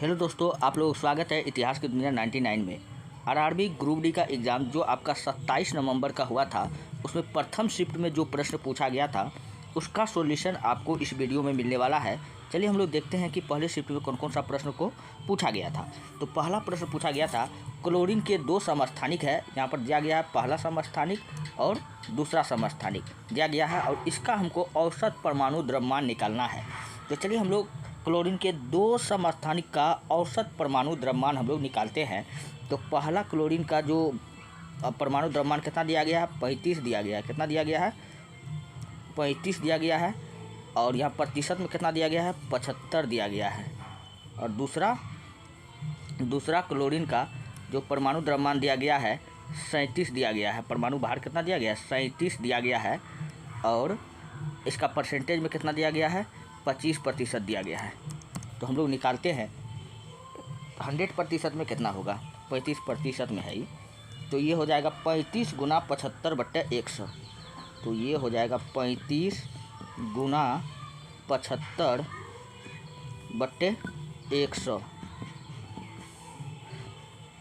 Hello दोस्तों, आप लोग स्वागत है इतिहास की दुनिया 99 में। आरआरबी ग्रुप डी का एग्ज़ाम जो आपका 27 नवंबर का हुआ था, उसमें प्रथम शिफ्ट में जो प्रश्न पूछा गया था उसका सॉल्यूशन आपको इस वीडियो में मिलने वाला है। चलिए हम लोग देखते हैं कि पहले शिफ्ट में कौन कौन सा प्रश्न को पूछा गया था। तो पहला प्रश्न पूछा गया था, क्लोरीन के दो समस्थानिक है। यहाँ पर दिया गया है पहला समस्थानिक और दूसरा समस्थानिक दिया गया है, और इसका हमको औसत परमाणु द्रव्यमान निकालना है। तो चलिए हम लोग क्लोरीन के दो समस्थानिक का औसत परमाणु द्रव्यमान हम लोग निकालते हैं। तो पहला क्लोरीन का जो परमाणु द्रव्यमान कितना दिया गया है, 35 दिया गया है। कितना दिया गया है, 35 दिया गया है। और यहाँ प्रतिशत में कितना दिया गया है, 75 दिया गया है। और दूसरा क्लोरीन का जो परमाणु द्रव्यमान दिया गया है 37 दिया गया है। परमाणु भार कितना दिया गया है, 37 दिया गया है। और इसका परसेंटेज में कितना दिया गया है, 25% दिया गया है। तो हम लोग निकालते हैं 100% में कितना होगा, 35% में है ये। तो ये हो जाएगा 35 गुना 75/100। तो ये हो जाएगा 35 गुना 75/100।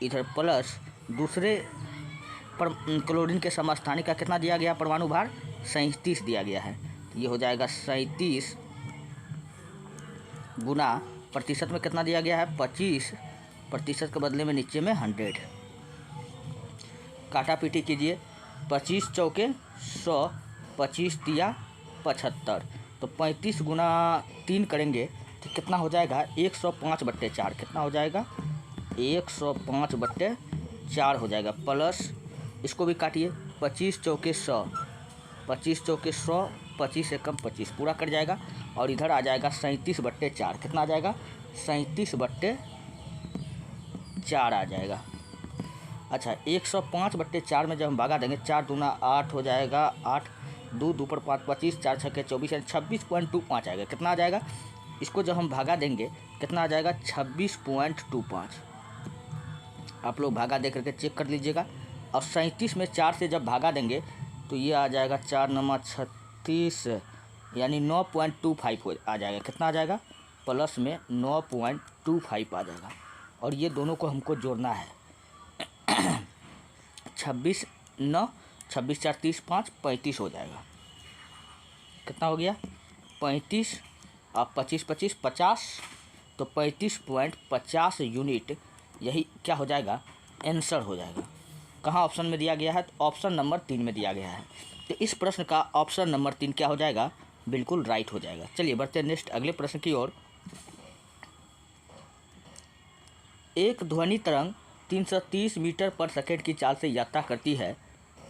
इधर प्लस दूसरे क्लोरीन के समस्थानिक का कितना दिया गया, परमाणु भार 37 दिया गया है। तो ये हो जाएगा 37 गुना प्रतिशत में कितना दिया गया है, 25%। के बदले में नीचे में 100। काटा पीटी कीजिए, 25 चौके 100, 25 दिया 75। तो 35 गुना 3 करेंगे तो कितना हो जाएगा, 105/4। कितना हो जाएगा, 105/4 हो जाएगा। प्लस इसको भी काटिए, 25 चौके 100, 25 चौके 100, 25 एकम 25 पूरा कट जाएगा। और इधर आ जाएगा 37/4। कितना आ जाएगा, 37/4 आ जाएगा। अच्छा, 105/4 में जब हम भागा देंगे, 4 दूना 8 हो जाएगा, 8 2 2 पर 5 25, 4 छक्के 24 यानी 26.25 आएगा। कितना आ जाएगा, इसको जब हम भागा देंगे कितना आ जाएगा, 26.25। आप लोग भागा दे करके चेक कर लीजिएगा। और 37 में 4 से जब भागा देंगे तो ये आ जाएगा 4 9 36 यानी 9.25 आ जाएगा। कितना आ जाएगा, प्लस में 9.25 आ जाएगा। और ये दोनों को हमको जोड़ना है। 26 9 26 4 30 5 35 हो जाएगा। कितना हो गया, 35 और 25 25 50। तो 35.50 यूनिट यही क्या हो जाएगा, आंसर हो जाएगा। कहाँ ऑप्शन में दिया गया है, तो ऑप्शन नंबर 3 में दिया गया है। तो इस प्रश्न का ऑप्शन नंबर 3 क्या हो जाएगा, बिल्कुल राइट हो जाएगा। चलिए बढ़ते हैं नेक्स्ट अगले प्रश्न की ओर। एक ध्वनि तरंग 330 मीटर पर सेकेंड की चाल से यात्रा करती है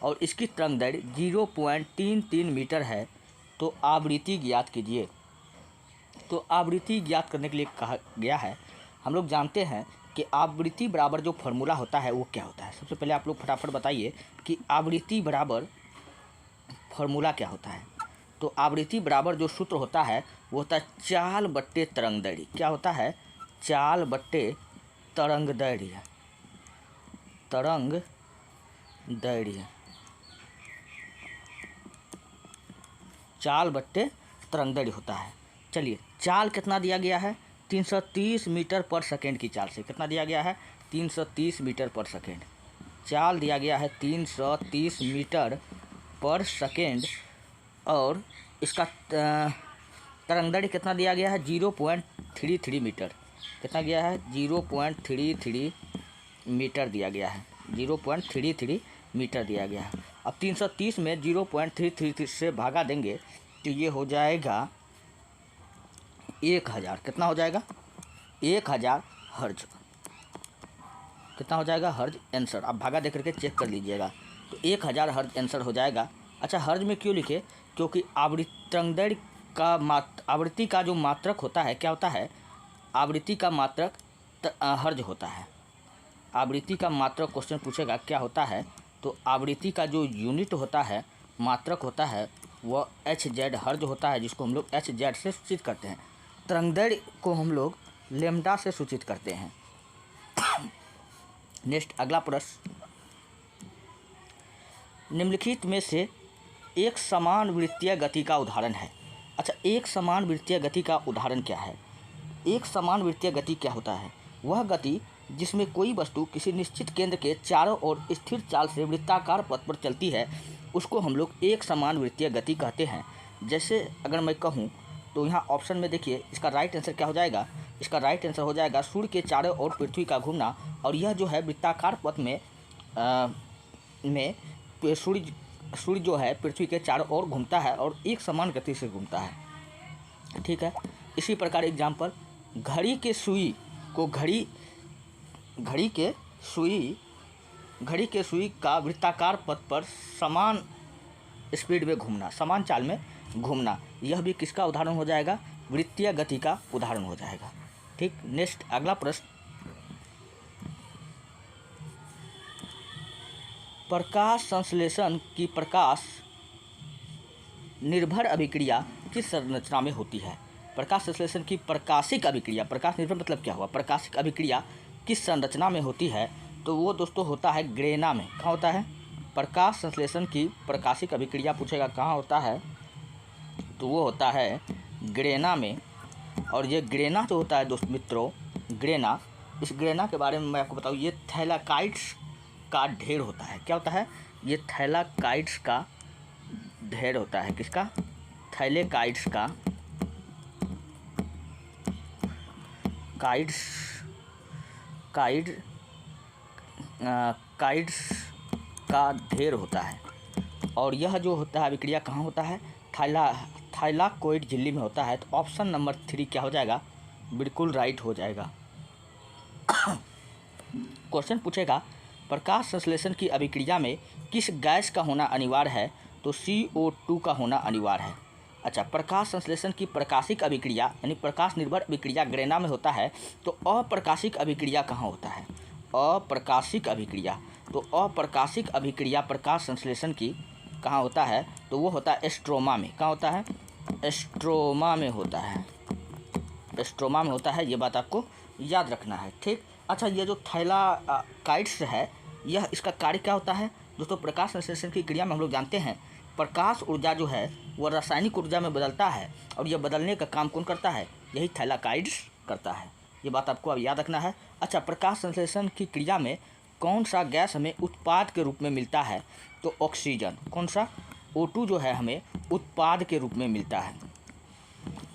और इसकी तरंग दैर्घ्य 0.33 मीटर है। तो आवृत्ति ज्ञात कीजिए। तो आवृत्ति ज्ञात करने के लिए कहा गया है। हम लोग जानते हैं कि आवृत्ति बराबर जो फॉर्मूला होता है वो क्या होता है। सबसे पहले आप लोग फटाफट बताइए कि आवृत्ति बराबर फॉर्मूला क्या होता है। तो आवृत्ति बराबर जो सूत्र होता है वो होता है चाल बट्टे तरंग दैर्घ्य। क्या होता है, चाल बट्टे तरंग दैर्घ्य। तरंग दैर्घ्य, चाल बट्टे तरंग दैर्घ्य होता है। चलिए, चाल कितना दिया गया है, 330 मीटर पर सेकेंड की चाल से। कितना दिया गया है, 330 मीटर पर सेकेंड। चाल दिया गया है 330 मीटर पर सेकेंड। और इसका तरंग दैर्घ्य कितना दिया गया है, 0.33 मीटर। कितना गया है, 0.33 मीटर दिया गया है। 0.33 मीटर दिया गया है। अब 330 में 0.33 से भागा देंगे तो ये हो जाएगा 1000। कितना हो जाएगा, 1000 हर्ज। कितना हो जाएगा, हर्ज आंसर। आप भागा दे करके चेक कर लीजिएगा। तो 1000 हर्ज आंसर हो जाएगा। अच्छा, हर्ज में क्यों लिखे, क्योंकि आवृत्ति का जो मात्रक होता है, क्या होता है, आवृत्ति का मात्रक हर्ज होता है। आवृत्ति का मात्रक क्वेश्चन पूछेगा क्या होता है, तो आवृत्ति का जो यूनिट होता है, मात्रक होता है, वह HZ हर्ज होता है, जिसको हम लोग HZ से सूचित करते हैं। तरंग दैर्घ्य को हम लोग लैम्डा से सूचित करते हैं। नेक्स्ट अगला प्रश्न, निम्नलिखित में से एक समान वृत्तीय गति का उदाहरण है। अच्छा, एक समान वृत्तीय गति का उदाहरण क्या है? एक समान वृत्तीय गति क्या होता है? वह गति जिसमें कोई वस्तु किसी निश्चित केंद्र के चारों ओर स्थिर चाल से वृत्ताकार पथ पर चलती है उसको हम लोग एक समान वृत्तीय गति कहते हैं। जैसे अगर मैं कहूँ तो यहाँ ऑप्शन में देखिए इसका राइट आंसर क्या हो जाएगा। इसका राइट आंसर हो जाएगा सूर्य के चारों ओर पृथ्वी का घूमना। और यह जो है वृत्ताकार पथ में सूर्य जो है पृथ्वी के चारों ओर घूमता है और एक समान गति से घूमता है। ठीक है। इसी प्रकार एग्जाम्पल, घड़ी के सुई को घड़ी के सुई का वृत्ताकार पथ पर समान स्पीड में घूमना, समान चाल में घूमना, यह भी किसका उदाहरण हो जाएगा? वृत्तीय गति का उदाहरण हो जाएगा। ठीक। नेक्स्ट अगला प्रश्न, प्रकाश संश्लेषण की प्रकाश निर्भर अभिक्रिया किस संरचना में होती है? प्रकाश संश्लेषण की प्रकाशिक अभिक्रिया, प्रकाश निर्भर मतलब क्या हुआ? प्रकाशिक अभिक्रिया किस संरचना में होती है? तो वो दोस्तों होता है ग्रेना में। कहाँ होता है? प्रकाश संश्लेषण की प्रकाशिक अभिक्रिया पूछेगा कहाँ होता है, तो वो होता है ग्रेना में। और ये ग्रेना जो होता है दोस्त मित्रों, ग्रेना, इस ग्रेना के बारे में मैं आपको बताऊँ, ये थैलाकाइड्स का ढेर होता है। क्या होता है? ये थैलाकाइड्स का ढेर होता है। किसका? थैलेकाइड्स का, काइड्स का ढेर होता है। और यह जो होता है अभिक्रिया कहाँ होता है? थाइलाकोइड झिल्ली में होता है। तो ऑप्शन नंबर 3 क्या हो जाएगा? बिल्कुल राइट हो जाएगा। क्वेश्चन पूछेगा प्रकाश संश्लेषण की अभिक्रिया में किस गैस का होना अनिवार्य है? तो CO2 का होना अनिवार्य है। अच्छा, प्रकाश संश्लेषण की प्रकाशिक अभिक्रिया यानी प्रकाश निर्भर अभिक्रिया ग्रेना में होता है। तो अप्रकाशिक अभिक्रिया कहाँ होता है? अप्रकाशिक अभिक्रिया, तो अप्रकाशिक अभिक्रिया प्रकाश संश्लेषण की कहाँ होता है? तो वो होता है स्ट्रोमा में। कहाँ होता है? स्ट्रोमा में होता है। स्ट्रोमा में होता है, ये बात आपको याद रखना है। ठीक। अच्छा, ये जो थैलाकाइड्स है, यह इसका कार्य क्या होता है? दोस्तों, प्रकाश संश्लेषण की क्रिया में हम लोग जानते हैं प्रकाश ऊर्जा जो है वह रासायनिक ऊर्जा में बदलता है। और यह बदलने का काम कौन करता है? यही थैलाकाइड्स करता है। ये बात आपको अब याद रखना है। अच्छा, प्रकाश संश्लेषण की क्रिया में कौन सा गैस हमें उत्पाद के रूप में मिलता है? तो ऑक्सीजन। कौन सा? O2 जो है हमें उत्पाद के रूप में मिलता है।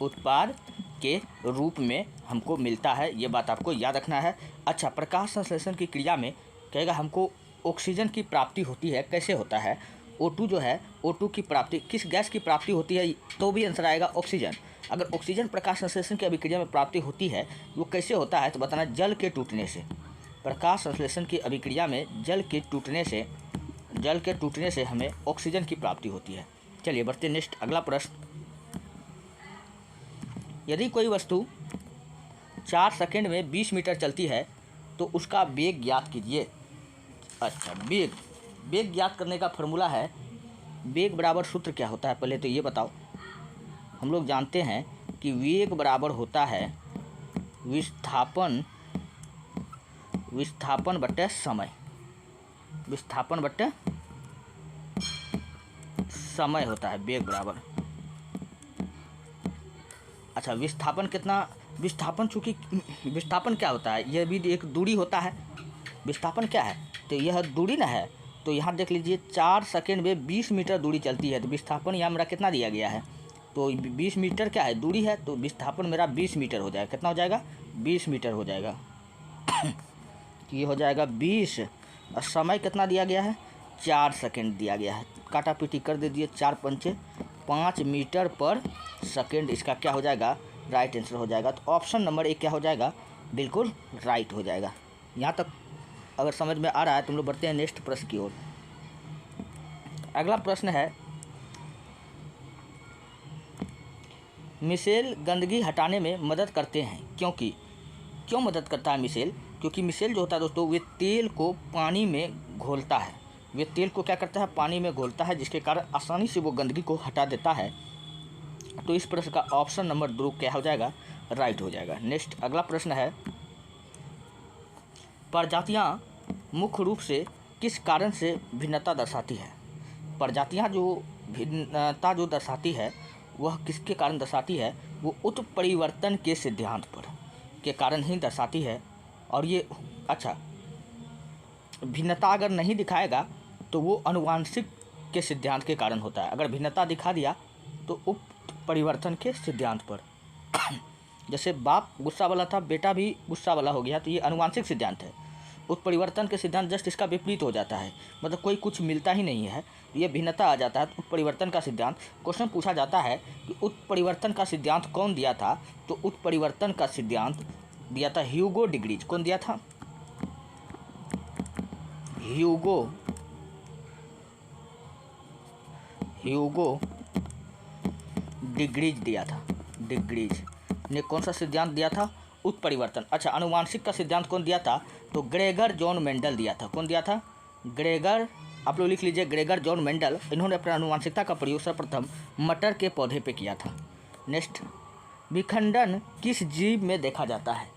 उत्पाद के रूप में हमको मिलता है, ये बात आपको याद रखना है। अच्छा, प्रकाश संश्लेषण की क्रिया में कहेगा हमको ऑक्सीजन की प्राप्ति होती है। कैसे होता है? O2 जो है, O2 की प्राप्ति किस गैस की प्राप्ति होती है? तो भी आंसर आएगा ऑक्सीजन। अगर ऑक्सीजन प्रकाश संश्लेषण की अभिक्रिया में प्राप्ति होती है, वो कैसे होता है? तो बताना जल के टूटने से। प्रकाश संश्लेषण की अभिक्रिया में जल के टूटने से हमें ऑक्सीजन की प्राप्ति होती है। चलिए बढ़ते नेक्स्ट अगला प्रश्न, यदि कोई वस्तु 4 सेकंड में 20 मीटर चलती है तो उसका वेग ज्ञात कीजिए। अच्छा, वेग ज्ञात करने का फॉर्मूला है, वेग बराबर सूत्र क्या होता है पहले तो ये बताओ। हम लोग जानते हैं कि वेग बराबर होता है विस्थापन बटे समय। विस्थापन बटे समय होता है वेग बराबर। अच्छा, विस्थापन चूँकि विस्थापन क्या होता है? यह भी एक दूरी होता है। विस्थापन क्या है? तो यह दूरी ना है। तो यहाँ देख लीजिए 4 सेकंड में 20 मीटर दूरी चलती है। तो विस्थापन यहाँ मेरा कितना दिया गया है? तो 20 मीटर क्या है? दूरी है। तो विस्थापन मेरा 20 मीटर हो जाएगा। कितना हो जाएगा? 20 मीटर हो जाएगा। ये हो जाएगा 20। और समय कितना दिया गया है? 4 सेकंड दिया गया है। काटा पीटी कर दे दिए, 4 पंचे 5 मीटर पर सेकंड। इसका क्या हो जाएगा? राइट आंसर हो जाएगा। तो ऑप्शन नंबर 1 क्या हो जाएगा? बिल्कुल राइट हो जाएगा। यहाँ तक अगर समझ में आ रहा है तुम लोग बढ़ते हैं नेक्स्ट प्रश्न की ओर। अगला प्रश्न है, मिसेल गंदगी हटाने में मदद करते हैं क्यों मदद करता है मिसेल? क्योंकि मिसेल जो होता है दोस्तों, वे तेल को पानी में घोलता है। वे तेल को क्या करता है? पानी में घोलता है, जिसके कारण आसानी से वो गंदगी को हटा देता है। तो इस प्रश्न का ऑप्शन नंबर 2 क्या हो जाएगा? राइट हो जाएगा। नेक्स्ट अगला प्रश्न है, प्रजातियां मुख्य रूप से किस कारण से भिन्नता दर्शाती है? प्रजातियां जो भिन्नता जो दर्शाती है वह किसके कारण दर्शाती है? वो उत्परिवर्तन के सिद्धांत पर के कारण ही दर्शाती है। और ये अच्छा, भिन्नता अगर नहीं दिखाएगा तो वो अनुवांशिक के सिद्धांत के कारण होता है। अगर भिन्नता दिखा दिया तो उत्परिवर्तन के सिद्धांत पर। जैसे बाप गुस्सा वाला था, बेटा भी गुस्सा वाला हो गया, तो ये अनुवांशिक सिद्धांत है। उत्परिवर्तन के सिद्धांत जस्ट इसका विपरीत हो जाता है, मतलब कोई कुछ मिलता ही नहीं है, ये भिन्नता आ जाता है। तो उत्परिवर्तन का सिद्धांत, क्वेश्चन पूछा जाता है कि उत्परिवर्तन का सिद्धांत कौन दिया था, तो उत्परिवर्तन का सिद्धांत दिया था ह्यूगो डिग्रीज। कौन दिया था? ह्यूगो डिग्रीज दिया था। डिग्रीज ने कौन सा सिद्धांत दिया था? उत्परिवर्तन। अच्छा, अनुवांशिक का सिद्धांत कौन दिया था? तो ग्रेगर जॉन मेंडल दिया था। कौन दिया था? ग्रेगर, आप लोग लिख लीजिए, ग्रेगर जॉन मेंडल। इन्होंने अपना अनुवांशिकता का प्रयोग सर्वप्रथम मटर के पौधे पे किया था। नेक्स्ट, विखंडन किस जीव में देखा जाता है?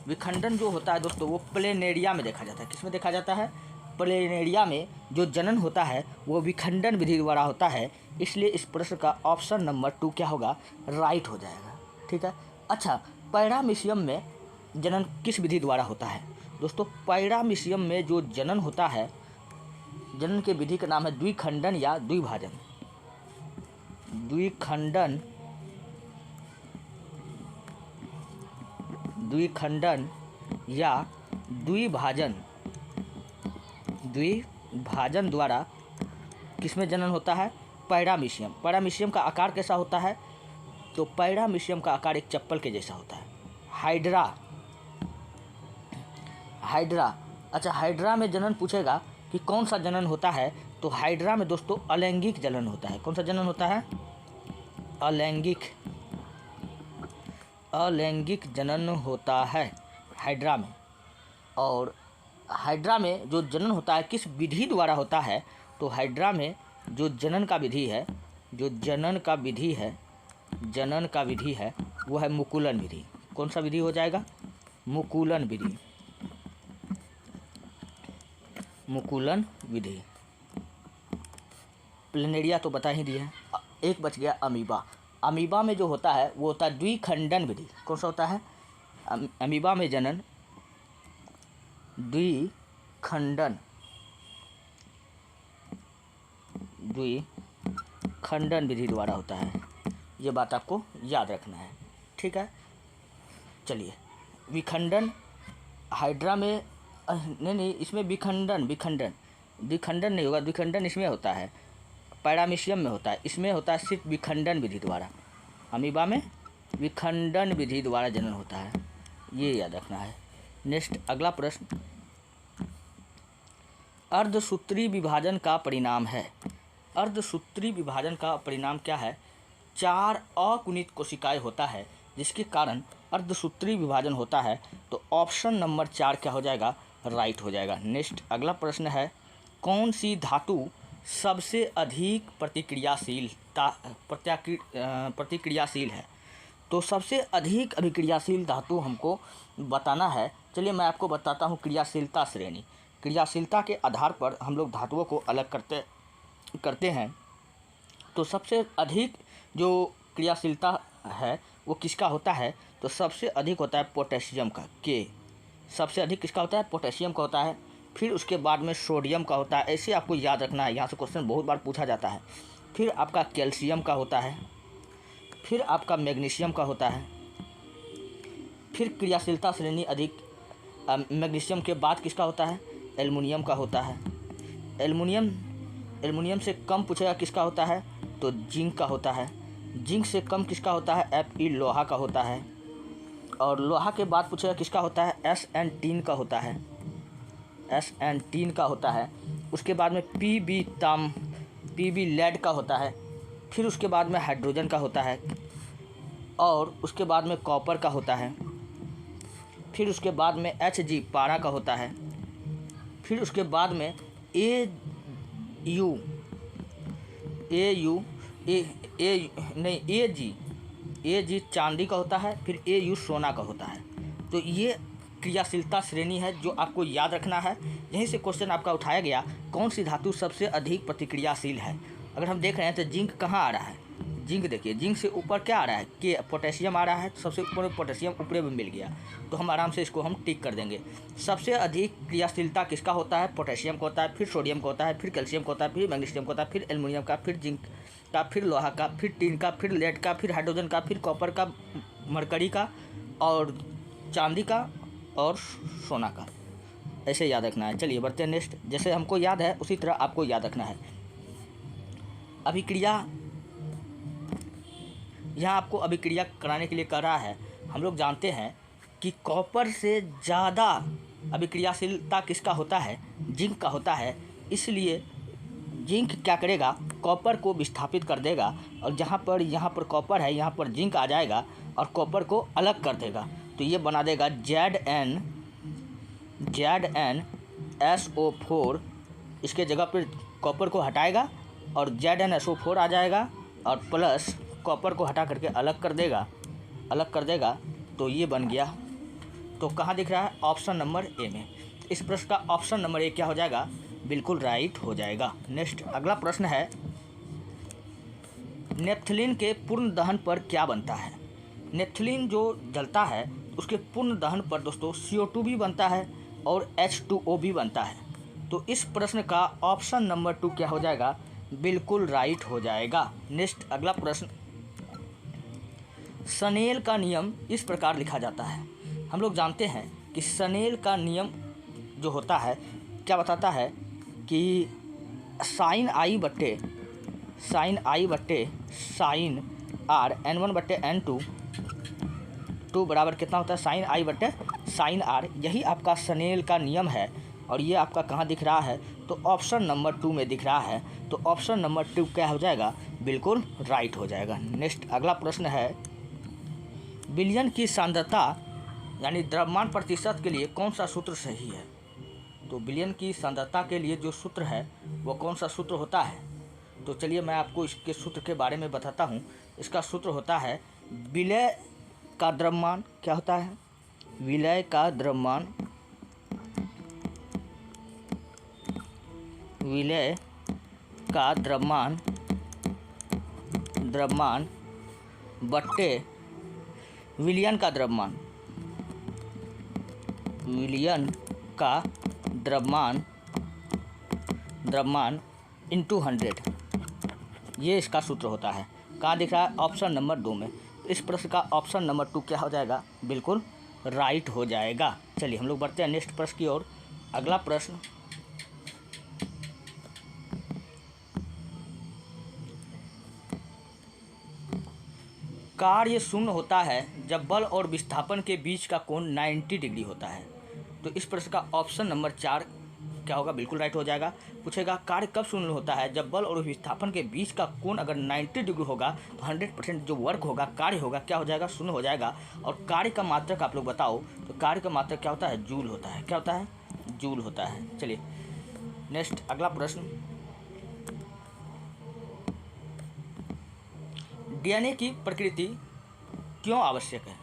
विखंडन जो होता है दोस्तों वो प्लेनेरिया में देखा जाता है। किस में देखा जाता है? प्लेनेरिया में जो जनन होता है वो विखंडन विधि द्वारा होता है। इसलिए इस प्रश्न का ऑप्शन नंबर 2 क्या होगा? राइट हो जाएगा। ठीक है। अच्छा, पैरामीशियम में जनन किस विधि द्वारा होता है? दोस्तों, पैरामीशियम में जो जनन होता है, जनन के विधि का नाम है द्विखंडन या द्विभाजन। द्विखंडन या द्विभाजन द्वारा किसमें जनन होता है? पैरामीशियम। पैरामीशियम का आकार कैसा होता है? तो पैरामीशियम का आकार एक चप्पल के जैसा होता है। हाइड्रा। अच्छा, हाइड्रा में जनन पूछेगा कि कौन सा जनन होता है, तो हाइड्रा में दोस्तों अलैंगिक जनन होता है। कौन सा जनन होता है? अलैंगिक जनन होता है हाइड्रा में। और हाइड्रा में जो जनन होता है किस विधि द्वारा होता है? तो हाइड्रा में जो जनन का विधि है वो है मुकुलन विधि। कौन सा विधि हो जाएगा? मुकुलन विधि। प्लेनेरिया तो बता ही दिया है। एक बच गया अमीबा। अमीबा में जो होता है वो होता है द्विखंडन विधि। कौन सा होता है? अमीबा में जनन द्विखंडन विधि द्वारा होता है। ये बात आपको याद रखना है। ठीक है, चलिए। विखंडन हाइड्रा में नहीं, इसमें द्विखंडन नहीं होगा। द्विखंडन इसमें होता है, पैरामीशियम में होता है। इसमें होता है सिर्फ विखंडन विधि द्वारा। अमीबा में विखंडन विधि द्वारा जनन होता है, ये याद रखना है। नेक्स्ट, अगला प्रश्न, अर्धसूत्री विभाजन का परिणाम है। अर्धसूत्री विभाजन का परिणाम क्या है? 4 अकुनित कोशिकाएं होता है जिसके कारण अर्धसूत्री विभाजन होता है। तो ऑप्शन नंबर 4 क्या हो जाएगा? राइट हो जाएगा। नेक्स्ट, अगला प्रश्न है, कौन सी धातु सबसे अधिक प्रतिक्रियाशील है? तो सबसे अधिक अभिक्रियाशील धातु हमको बताना है। चलिए मैं आपको बताता हूँ क्रियाशीलता श्रेणी। क्रियाशीलता के आधार पर हम लोग धातुओं को अलग करते हैं। तो सबसे अधिक जो क्रियाशीलता है वो किसका होता है? तो सबसे अधिक होता है पोटेशियम का। के सबसे अधिक किसका होता है? पोटेशियम का होता है। फिर उसके बाद में सोडियम का होता है। ऐसे आपको याद रखना है, यहाँ से क्वेश्चन बहुत बार पूछा जाता है। फिर आपका कैल्शियम का होता है। फिर आपका मैग्नीशियम का होता है। फिर क्रियाशीलता श्रेणी अधिक मैग्नीशियम के बाद किसका होता है? एल्युमिनियम का होता है। एल्युमिनियम से कम पूछेगा किसका होता है? तो जिंक का होता है। जिंक से कम किसका होता है? Fe लोहा का होता है। और लोहा के बाद पूछेगा किसका होता है? Sn टीन का होता है। Sn टीन का होता है। उसके बाद में Pb लेड का होता है। फिर उसके बाद में हाइड्रोजन का होता है। और उसके बाद में कॉपर का होता है। फिर उसके बाद में Hg पारा का होता है। फिर उसके बाद में Ag चांदी का होता है। फिर Au सोना का होता है। तो ये क्रियाशीलता श्रेणी है जो आपको याद रखना है। यहीं से क्वेश्चन आपका उठाया गया, कौन सी धातु सबसे अधिक प्रतिक्रियाशील है। अगर हम देख रहे हैं तो जिंक कहाँ आ रहा है? जिंक देखिए, जिंक से ऊपर क्या आ रहा है कि पोटेशियम आ रहा है, तो सबसे ऊपर पोटेशियम ऊपरे में मिल गया, तो हम आराम से इसको हम टिक कर देंगे। सबसे अधिक क्रियाशीलता किसका होता है? पोटेशियम का होता है, फिर सोडियम का होता है, फिर कैल्शियम का होता है, फिर मैग्नीशियम का होता है, फिर एल्युमिनियम का, फिर जिंक का, फिर लोहा का, फिर टीन का, फिर लेड का, फिर हाइड्रोजन का, फिर कॉपर का, मरकरी का, और चांदी का, और सोना का। ऐसे याद रखना है। चलिए बढ़ते हैं नेक्स्ट। जैसे हमको याद है उसी तरह आपको याद रखना है। अभिक्रिया, यहाँ आपको अभिक्रिया कराने के लिए कह रहा है। हम लोग जानते हैं कि कॉपर से ज़्यादा अभिक्रियाशीलता किसका होता है? जिंक का होता है। इसलिए जिंक क्या करेगा? कॉपर को विस्थापित कर देगा, और जहाँ पर कॉपर है यहाँ पर जिंक आ जाएगा और कॉपर को अलग कर देगा। तो ये बना देगा ZnSO4। इसके जगह पर कॉपर को हटाएगा और ZnSO4 आ जाएगा, और प्लस कॉपर को हटा करके अलग कर देगा, तो ये बन गया। तो कहाँ दिख रहा है? ऑप्शन नंबर ए में। इस प्रश्न का ऑप्शन नंबर ए क्या हो जाएगा? बिल्कुल राइट हो जाएगा। नेक्स्ट अगला प्रश्न है, नेप्थलीन के पूर्ण दहन पर क्या बनता है? नेप्थलीन जो जलता है उसके पूर्ण दहन पर दोस्तों CO2 भी बनता है और H2O भी बनता है। तो इस प्रश्न का ऑप्शन नंबर 2 क्या हो जाएगा? बिल्कुल राइट हो जाएगा। नेक्स्ट अगला प्रश्न, शनेल का नियम इस प्रकार लिखा जाता है। हम लोग जानते हैं कि शनेल का नियम जो होता है क्या बताता है कि साइन आई बट्टे साइन R N1/N2 बराबर कितना होता है? साइन आई बट्टे साइन R। यही आपका शनेल का नियम है, और ये आपका कहाँ दिख रहा है? तो ऑप्शन नंबर 2 में दिख रहा है। तो ऑप्शन नंबर 2 क्या हो जाएगा? बिल्कुल राइट हो जाएगा। नेक्स्ट अगला प्रश्न है, विलयन की सांद्रता यानी द्रव्यमान प्रतिशत के लिए कौन सा सूत्र सही है? तो विलयन की सांद्रता के लिए जो सूत्र है वो कौन सा सूत्र होता है? तो चलिए मैं आपको इसके सूत्र के बारे में बताता हूँ। इसका सूत्र होता है विलय का द्रव्यमान। क्या होता है? विलय का द्रव्यमान बट्टे विलयन का द्रव्यमान इंटू 100, ये इसका सूत्र होता है। कहाँ दिख रहा है? ऑप्शन नंबर 2 में। तो इस प्रश्न का ऑप्शन नंबर 2 क्या हो जाएगा? बिल्कुल राइट हो जाएगा। चलिए हम लोग बढ़ते हैं नेक्स्ट प्रश्न की ओर। अगला प्रश्न, कार्य शून्य होता है जब बल और विस्थापन के बीच का कोण 90 डिग्री होता है। तो इस प्रश्न का ऑप्शन नंबर 4 क्या होगा? बिल्कुल राइट हो जाएगा। पूछेगा कार्य कब शून्य होता है? जब बल और विस्थापन के बीच का कोण अगर 90 डिग्री होगा तो 100% जो वर्क होगा, कार्य होगा, क्या हो जाएगा? शून्य हो जाएगा। और कार्य का मात्रक आप लोग बताओ, तो कार्य का मात्रक क्या होता है? जूल होता है। क्या होता है? जूल होता है। चलिए नेक्स्ट अगला प्रश्न, DNA की प्रकृति क्यों आवश्यक है?